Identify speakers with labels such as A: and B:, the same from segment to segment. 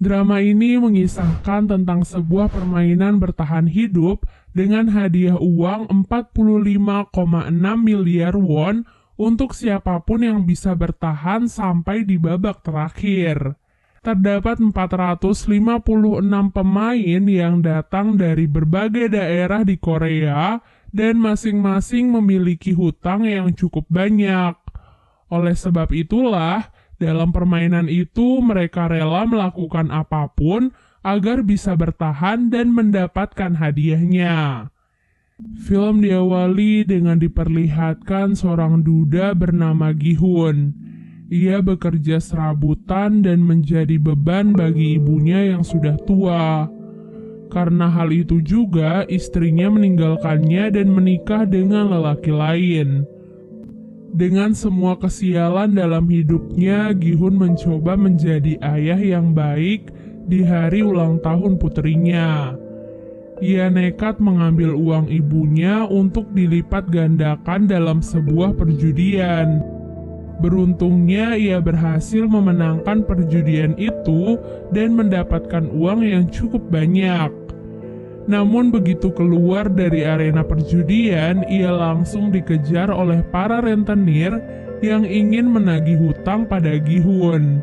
A: Drama ini mengisahkan tentang sebuah permainan bertahan hidup dengan hadiah uang 45,6 miliar won untuk siapapun yang bisa bertahan sampai di babak terakhir. Terdapat 456 pemain yang datang dari berbagai daerah di Korea dan masing-masing memiliki hutang yang cukup banyak. Oleh sebab itulah, dalam permainan itu mereka rela melakukan apapun agar bisa bertahan dan mendapatkan hadiahnya. Film diawali dengan diperlihatkan seorang duda bernama Gi-hun. Ia bekerja serabutan dan menjadi beban bagi ibunya yang sudah tua. Karena hal itu juga, istrinya meninggalkannya dan menikah dengan lelaki lain. Dengan semua kesialan dalam hidupnya, Gi-hun mencoba menjadi ayah yang baik di hari ulang tahun putrinya. Ia nekat mengambil uang ibunya untuk dilipat gandakan dalam sebuah perjudian. Beruntungnya ia berhasil memenangkan perjudian itu dan mendapatkan uang yang cukup banyak. Namun begitu keluar dari arena perjudian, ia langsung dikejar oleh para rentenir yang ingin menagih hutang pada Gi-hun.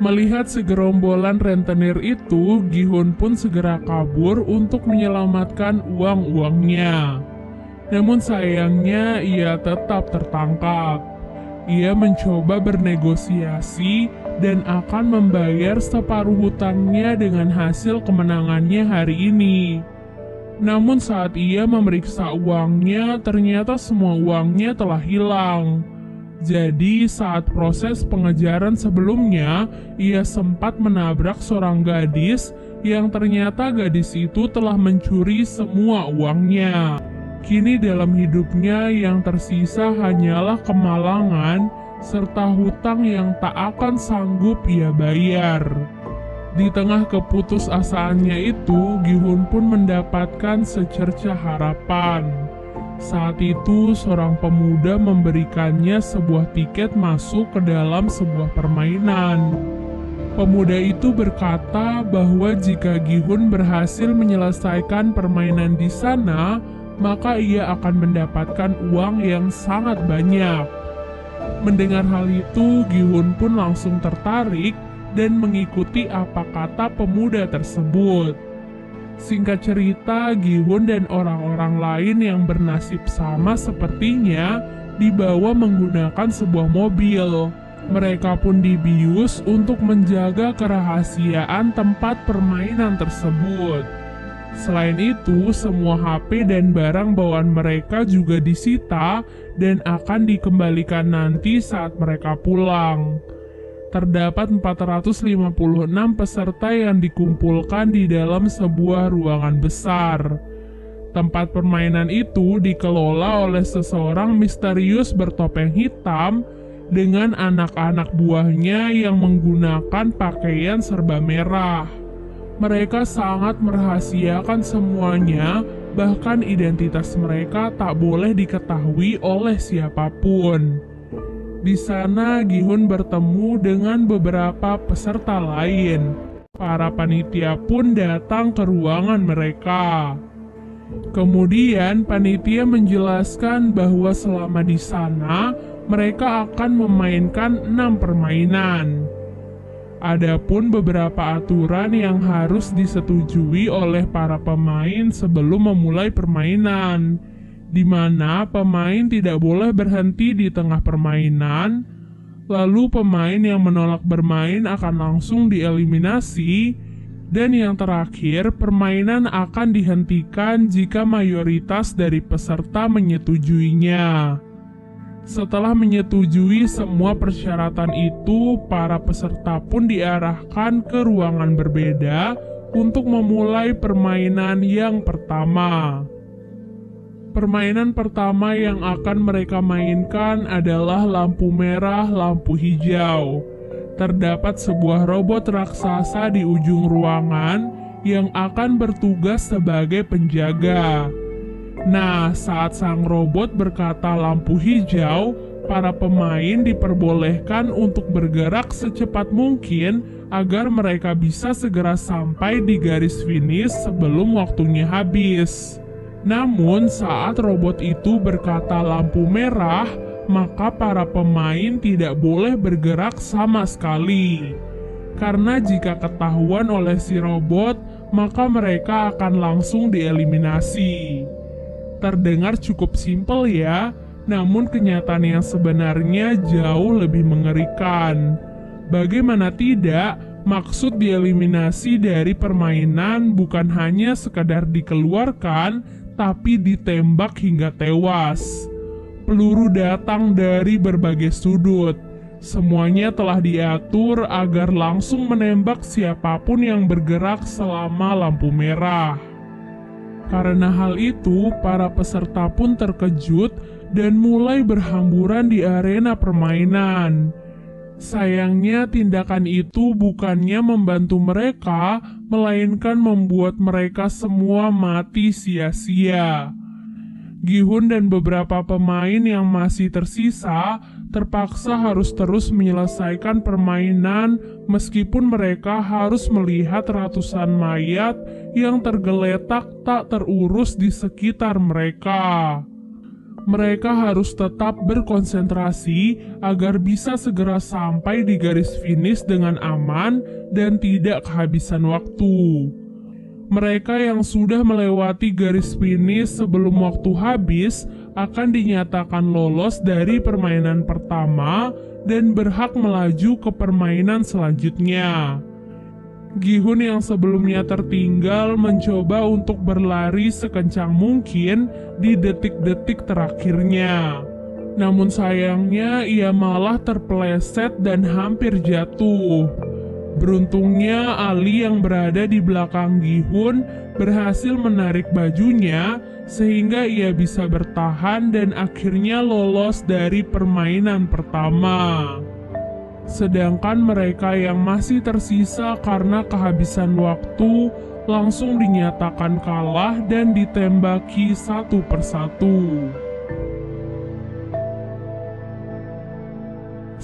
A: Melihat segerombolan rentenir itu, Gi-hun pun segera kabur untuk menyelamatkan uang-uangnya. Namun sayangnya ia tetap tertangkap. Ia mencoba bernegosiasi dan akan membayar separuh hutangnya dengan hasil kemenangannya hari ini. Namun saat ia memeriksa uangnya, ternyata semua uangnya telah hilang. Jadi saat proses pengejaran sebelumnya, ia sempat menabrak seorang gadis yang ternyata gadis itu telah mencuri semua uangnya. Kini dalam hidupnya yang tersisa hanyalah kemalangan serta hutang yang tak akan sanggup ia bayar. Di tengah keputusasaannya itu, Gi-hun pun mendapatkan secerca harapan. Saat itu, seorang pemuda memberikannya sebuah tiket masuk ke dalam sebuah permainan. Pemuda itu berkata bahwa jika Gi-hun berhasil menyelesaikan permainan di sana, maka ia akan mendapatkan uang yang sangat banyak. Mendengar hal itu, Gi-hun pun langsung tertarik dan mengikuti apa kata pemuda tersebut. Singkat cerita, Gi-hun dan orang-orang lain yang bernasib sama sepertinya dibawa menggunakan sebuah mobil. Mereka pun dibius untuk menjaga kerahasiaan tempat permainan tersebut. Selain itu, semua HP dan barang bawaan mereka juga disita dan akan dikembalikan nanti saat mereka pulang. Terdapat 456 peserta yang dikumpulkan di dalam sebuah ruangan besar. Tempat permainan itu dikelola oleh seseorang misterius bertopeng hitam dengan anak-anak buahnya yang menggunakan pakaian serba merah. Mereka sangat merahasiakan semuanya, bahkan identitas mereka tak boleh diketahui oleh siapapun. Di sana, Gi-hun bertemu dengan beberapa peserta lain. Para panitia pun datang ke ruangan mereka. Kemudian, panitia menjelaskan bahwa selama di sana, mereka akan memainkan 6 permainan. Adapun beberapa aturan yang harus disetujui oleh para pemain sebelum memulai permainan, di mana pemain tidak boleh berhenti di tengah permainan, lalu pemain yang menolak bermain akan langsung dieliminasi, dan yang terakhir, permainan akan dihentikan jika mayoritas dari peserta menyetujuinya. Setelah menyetujui semua persyaratan itu, para peserta pun diarahkan ke ruangan berbeda untuk memulai permainan yang pertama. Permainan pertama yang akan mereka mainkan adalah lampu merah, lampu hijau. Terdapat sebuah robot raksasa di ujung ruangan yang akan bertugas sebagai penjaga. Nah, saat sang robot berkata lampu hijau, para pemain diperbolehkan untuk bergerak secepat mungkin agar mereka bisa segera sampai di garis finish sebelum waktunya habis. Namun saat robot itu berkata lampu merah, maka para pemain tidak boleh bergerak sama sekali. Karena jika ketahuan oleh si robot, maka mereka akan langsung dieliminasi. Terdengar cukup simpel ya, namun kenyataan yang sebenarnya jauh lebih mengerikan. Bagaimana tidak, maksud dieliminasi dari permainan bukan hanya sekadar dikeluarkan, tapi ditembak hingga tewas. Peluru datang dari berbagai sudut. Semuanya telah diatur agar langsung menembak siapapun yang bergerak selama lampu merah. Karena hal itu, para peserta pun terkejut dan mulai berhamburan di arena permainan. Sayangnya tindakan itu bukannya membantu mereka, melainkan membuat mereka semua mati sia-sia. Gi-hun dan beberapa pemain yang masih tersisa terpaksa harus terus menyelesaikan permainan meskipun mereka harus melihat ratusan mayat yang tergeletak tak terurus di sekitar mereka. Mereka harus tetap berkonsentrasi agar bisa segera sampai di garis finish dengan aman dan tidak kehabisan waktu. Mereka yang sudah melewati garis finish sebelum waktu habis akan dinyatakan lolos dari permainan pertama dan berhak melaju ke permainan selanjutnya. Gi-hun yang sebelumnya tertinggal mencoba untuk berlari sekencang mungkin di detik-detik terakhirnya. Namun sayangnya ia malah terpeleset dan hampir jatuh. Beruntungnya Ali yang berada di belakang Gi-hun berhasil menarik bajunya sehingga ia bisa bertahan dan akhirnya lolos dari permainan pertama. Sedangkan mereka yang masih tersisa karena kehabisan waktu langsung dinyatakan kalah dan ditembaki satu persatu.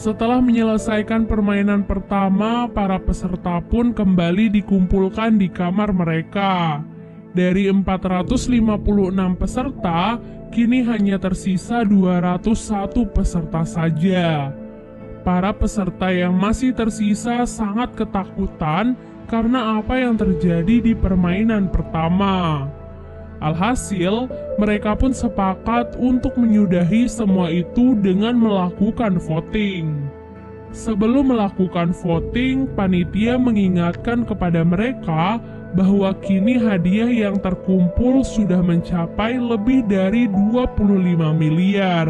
A: Setelah menyelesaikan permainan pertama, para peserta pun kembali dikumpulkan di kamar mereka. Dari 456 peserta, kini hanya tersisa 201 peserta saja. Para peserta yang masih tersisa sangat ketakutan karena apa yang terjadi di permainan pertama. Alhasil, mereka pun sepakat untuk menyudahi semua itu dengan melakukan voting. Sebelum melakukan voting, panitia mengingatkan kepada mereka bahwa kini hadiah yang terkumpul sudah mencapai lebih dari 25 miliar.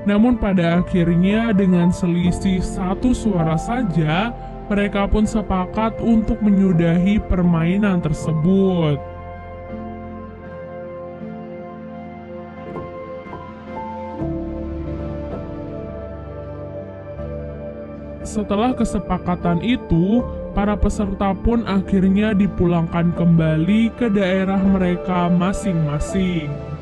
A: Namun pada akhirnya dengan selisih 1 suara saja, mereka pun sepakat untuk menyudahi permainan tersebut. Setelah kesepakatan itu, para peserta pun akhirnya dipulangkan kembali ke daerah mereka masing-masing.